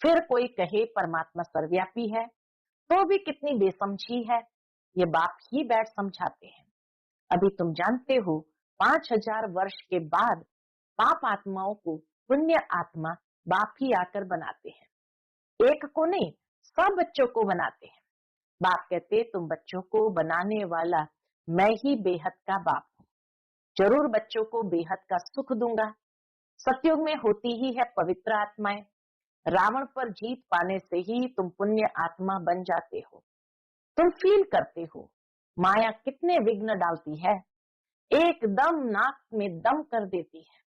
फिर कोई कहे परमात्मा सर्वव्यापी है, तो भी कितनी बेसमझी है, ये बाप ही बैठ समझाते हैं। अभी तुम जानते हो 5000 वर्ष के बाद पाप आत्माओं को पुण्य आत्मा बाप ही आकर बनाते हैं। एक को नहीं, सब बच्चों को बनाते हैं। बाप कहते तुम बच्चों को बनाने वाला मैं ही बेहद का बाप हूँ, जरूर बच्चों को बेहद का सुख दूंगा। सतयुग में होती ही है पवित्र आत्माएं। रावण पर जीत पाने से ही तुम पुण्य आत्मा बन जाते हो। तुम फील करते हो माया कितने विघ्न डालती है, एकदम नाक में दम कर देती है।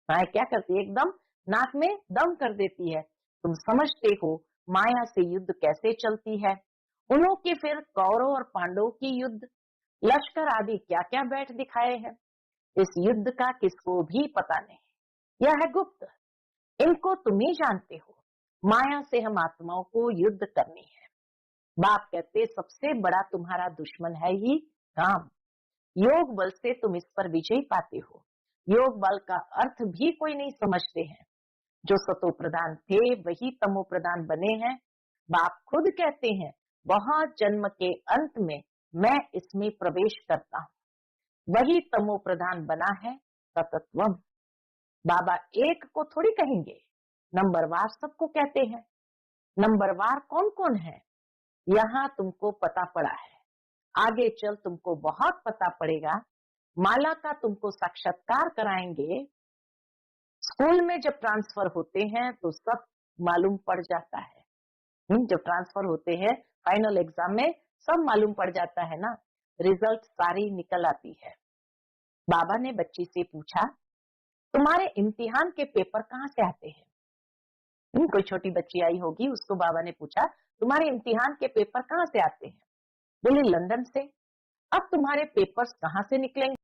माया क्या करती है, एकदम नाक में दम कर देती है। तुम समझते हो माया से युद्ध कैसे चलती है। उन्हों की फिर कौरव और पांडवों की युद्ध, लश्कर आदि क्या क्या बैठ दिखाए हैं। इस युद्ध का किसको भी पता नहीं, यह है गुप्त। इनको तुम ही जानते हो। माया से हम आत्माओं को युद्ध करनी है। बाप कहते सबसे बड़ा तुम्हारा दुश्मन है ही काम। योग बल से तुम इस पर विजय पाते हो। योग बल का अर्थ भी कोई नहीं समझते हैं। जो सतो प्रधान थे वही तमो प्रधान बने हैं। बाप खुद कहते हैं बहुत जन्म के अंत में मैं इसमें प्रवेश करता हूँ। वही तमो प्रधान बना है सतत्वम। बाबा एक को थोड़ी कहेंगे, नंबरवार सबको कहते हैं। नंबरवार कौन कौन है, यहाँ तुमको पता पड़ा है, आगे चल तुमको बहुत पता पड़ेगा। माला का तुमको साक्षात्कार कराएंगे। स्कूल में जब ट्रांसफर होते हैं तो सब मालूम पड़ जाता है। जब ट्रांसफर होते हैं फाइनल एग्जाम में सब मालूम पड़ जाता है ना, रिजल्ट सारी निकल आती है। बाबा ने बच्ची से पूछा तुम्हारे इम्तिहान के पेपर कहाँ से आते हैं। कोई छोटी बच्ची आई होगी, उसको बाबा ने पूछा तुम्हारे इम्तिहान के पेपर कहाँ से आते हैं। बोली लंदन से। अब तुम्हारे पेपर्स कहाँ से निकलेंगे।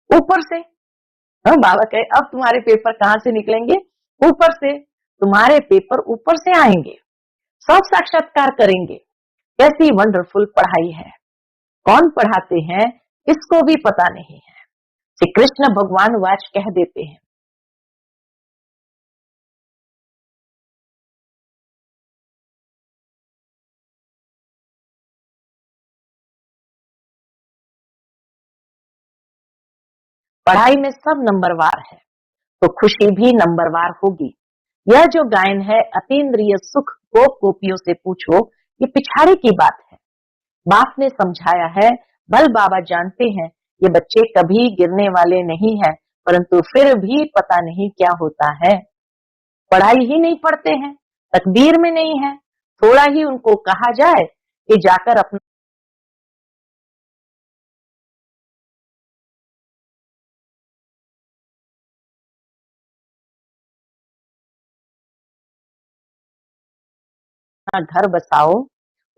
ऊपर से। बाबा कहे अब तुम्हारे पेपर कहाँ से निकलेंगे, ऊपर से। तुम्हारे पेपर ऊपर से आएंगे, सब साक्षात्कार करेंगे। कैसी वंडरफुल पढ़ाई है। कौन पढ़ाते हैं इसको भी पता नहीं है। श्री कृष्ण भगवान वाच कह देते हैं पढ़ाई में सब नंबरवार है तो खुशी भी नंबरवार होगी। यह जो गायन है अतीन्द्रिय सुख गोप गोपियों से पूछो, ये पिछाड़ी की बात है। बाप ने समझाया है। बल बाबा जानते हैं ये बच्चे कभी गिरने वाले नहीं हैं, परंतु फिर भी पता नहीं क्या होता है। पढ़ाई ही नहीं पढ़ते हैं, तकदीर में नहीं है। थोड़ा ही उनको कहा जाए कि जाकर अपना घर बसाओ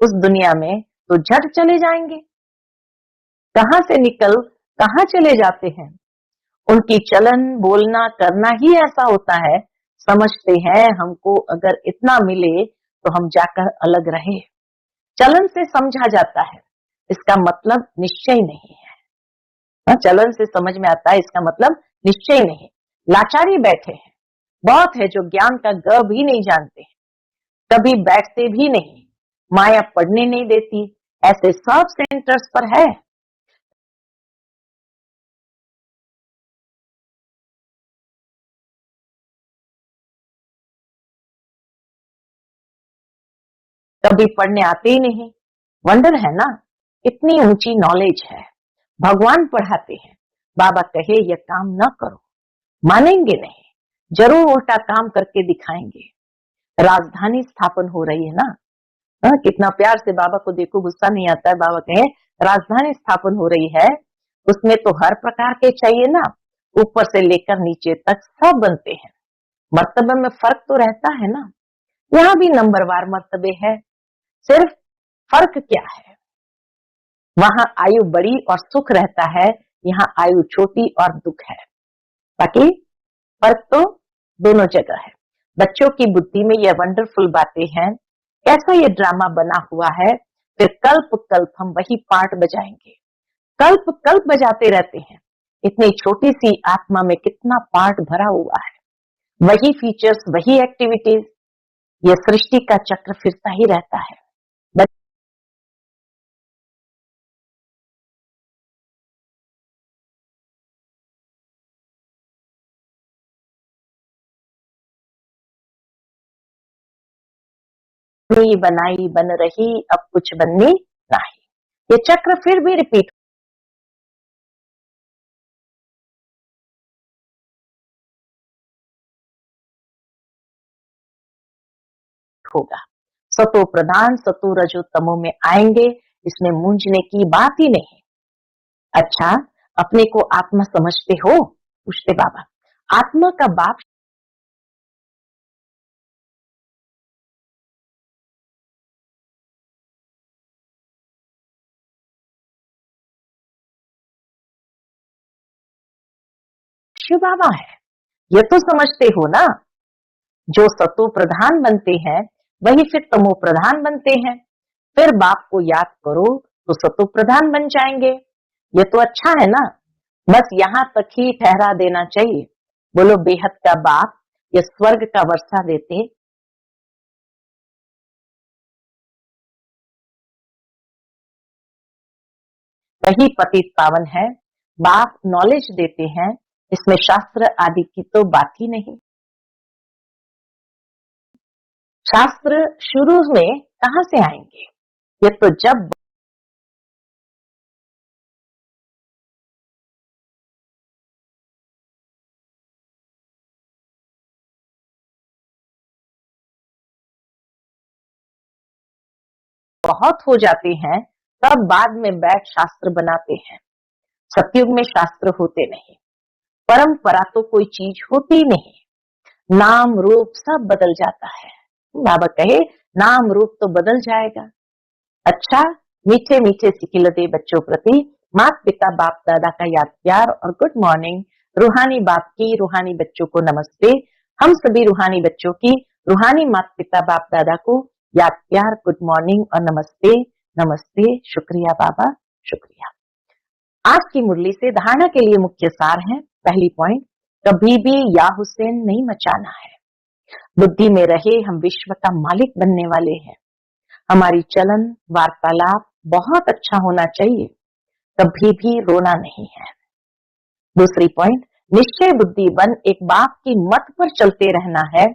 उस दुनिया में, तो झट चले जाएंगे। कहाँ से निकल कहाँ चले जाते हैं। उनकी चलन बोलना करना ही ऐसा होता है। समझते हैं हमको अगर इतना मिले तो हम जाकर अलग रहे। चलन से समझा जाता है, इसका मतलब निश्चय नहीं है। चलन से समझ में आता है, इसका मतलब निश्चय नहीं। लाचारी बैठे हैं। बहुत है जो ज्ञान का ग भी नहीं जानते, कभी बैठते भी नहीं, माया पढ़ने नहीं देती। ऐसे सब सेंटर्स पर है। कभी पढ़ने आते ही नहीं। वंडर है ना, इतनी ऊंची नॉलेज है। भगवान पढ़ाते हैं। बाबा कहे यह काम न करो, मानेंगे नहीं, जरूर उल्टा काम करके दिखाएंगे। राजधानी स्थापन हो रही है ना। कितना प्यार से बाबा को देखो, गुस्सा नहीं आता है। बाबा कहे राजधानी स्थापन हो रही है, उसमें तो हर प्रकार के चाहिए ना, ऊपर से लेकर नीचे तक सब बनते हैं। मर्तबे में फर्क तो रहता है ना। यहाँ भी नंबरवार मर्तबे है, सिर्फ फर्क क्या है, वहां आयु बड़ी और सुख रहता है, यहाँ आयु छोटी और दुख है। बाकी फर्क तो दोनों जगह है। बच्चों की बुद्धि में यह वंडरफुल बातें हैं। कैसा ये ड्रामा बना हुआ है, फिर कल्प कल्प हम वही पार्ट बजाएंगे, कल्प कल्प बजाते रहते हैं। इतनी छोटी सी आत्मा में कितना पार्ट भरा हुआ है, वही फीचर्स, वही एक्टिविटीज, ये सृष्टि का चक्र फिरता ही रहता है। बनी बनाई बन रही, अब कुछ बननी नहीं, ये चक्र फिर भी रिपीट होगा। सतो प्रधान सतो रजो तमो में आएंगे, इसमें मूंझने की बात ही नहीं। अच्छा, अपने को आत्मा समझते हो? पूछते बाबा। आत्मा का बाप शिव बाबा है, ये तो समझते हो ना। जो सतो प्रधान बनते हैं वही फिर तमो प्रधान बनते हैं, फिर बाप को याद करो तो सतो प्रधान बन जाएंगे। ये तो अच्छा है ना, बस यहाँ तक ही ठहरा देना चाहिए। बोलो बेहद का बाप ये स्वर्ग का वर्षा देते, वही पतित पावन है। बाप नॉलेज देते हैं, इसमें शास्त्र आदि की तो बात ही नहीं। शास्त्र शुरू में कहाँ से आएंगे, ये तो जब बहुत हो जाते हैं तब बाद में बैठ शास्त्र बनाते हैं। सतयुग में शास्त्र होते नहीं, परंपरा तो कोई चीज होती नहीं, नाम रूप सब बदल जाता है। बाबा कहे नाम रूप तो बदल जाएगा। अच्छा, मीठे मीठे सिकिलते बच्चों प्रति माता पिता बाप दादा का याद प्यार और गुड मॉर्निंग। रूहानी बाप की रूहानी बच्चों को नमस्ते। हम सभी रूहानी बच्चों की रूहानी माता पिता बाप दादा को याद प्यार, गुड मॉर्निंग और नमस्ते। नमस्ते, शुक्रिया बाबा, शुक्रिया। आज की मुरली से धारणा के लिए मुख्य सार है। पहली पॉइंट, कभी भी या हुसैन नहीं मचाना है। बुद्धि में रहे हम विश्व का मालिक बनने वाले हैं। हमारी चलन वार्तालाप बहुत अच्छा होना चाहिए, कभी भी रोना नहीं है। दूसरी पॉइंट, निश्चय बुद्धि बन एक बाप की मत पर चलते रहना है,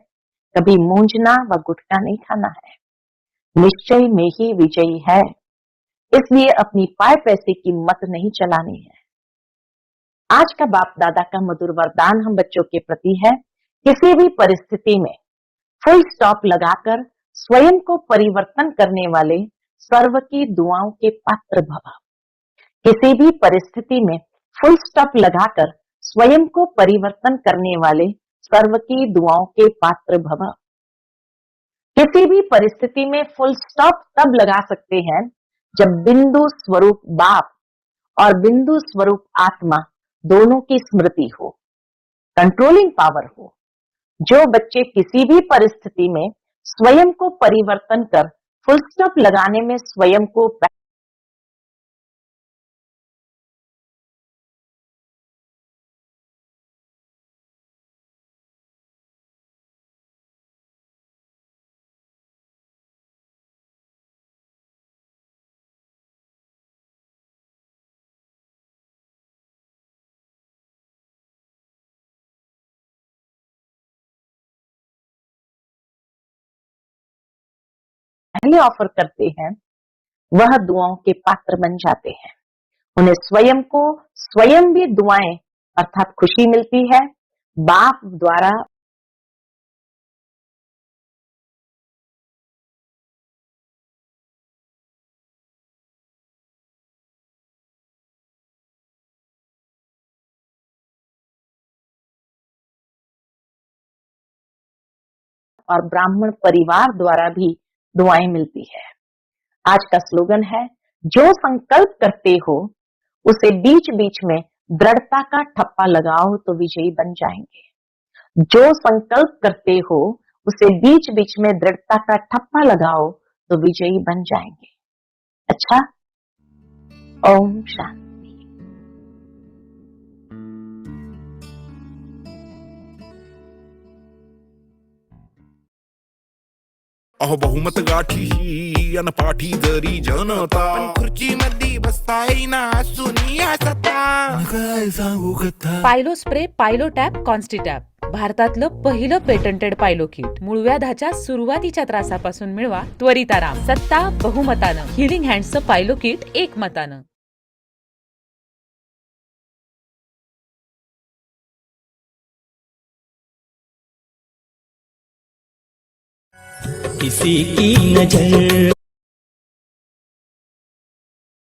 कभी मूंझना व गुटका नहीं खाना है। निश्चय में ही विजयी है, इसलिए अपनी पाए पैसे की मत नहीं चलानी है। आज का बाप दादा का मधुर वरदान हम बच्चों के प्रति है, किसी भी परिस्थिति में फुल स्टॉप लगाकर स्वयं को परिवर्तन करने वाले सर्व की दुआओं के पात्र भव। किसी भी परिस्थिति में फुल स्टॉप लगाकर स्वयं को परिवर्तन करने वाले सर्व की दुआओं के पात्र भव। किसी भी परिस्थिति में फुल स्टॉप तब लगा सकते हैं जब बिंदु स्वरूप बाप और बिंदु स्वरूप आत्मा दोनों की स्मृति हो, कंट्रोलिंग पावर हो। जो बच्चे किसी भी परिस्थिति में स्वयं को परिवर्तन कर फुल स्टॉप लगाने में स्वयं को पहले ऑफर करते हैं, वह दुआओं के पात्र बन जाते हैं। उन्हें स्वयं को स्वयं भी दुआएं अर्थात खुशी मिलती है। बाप द्वारा और ब्राह्मण परिवार द्वारा भी दुआएं मिलती है। आज का स्लोगन है, जो संकल्प करते हो उसे बीच बीच में दृढ़ता का ठप्पा लगाओ तो विजयी बन जाएंगे। जो संकल्प करते हो उसे बीच बीच में दृढ़ता का ठप्पा लगाओ तो विजयी बन जाएंगे। अच्छा, ओम शांति। अहो बहुमत गाठी ही अनपाठी जरी जनता, पण खुर्ची मध्ये बसता येईना सुनिया सत्ता, काय सांगू कथा। पायलो स्प्रे, पायलो टॅप, कॉन्स्टिटॅप भारतातलं पहिलं पेटंटेड पायलो किट। मूळव्याधाच्या सुरुवातीच्या त्रासापासून मिळवा त्वरित आराम। सत्ता बहुमतानं, हिलिंग हँड्सचं पायलो किट एकमतानं। किसी की नजर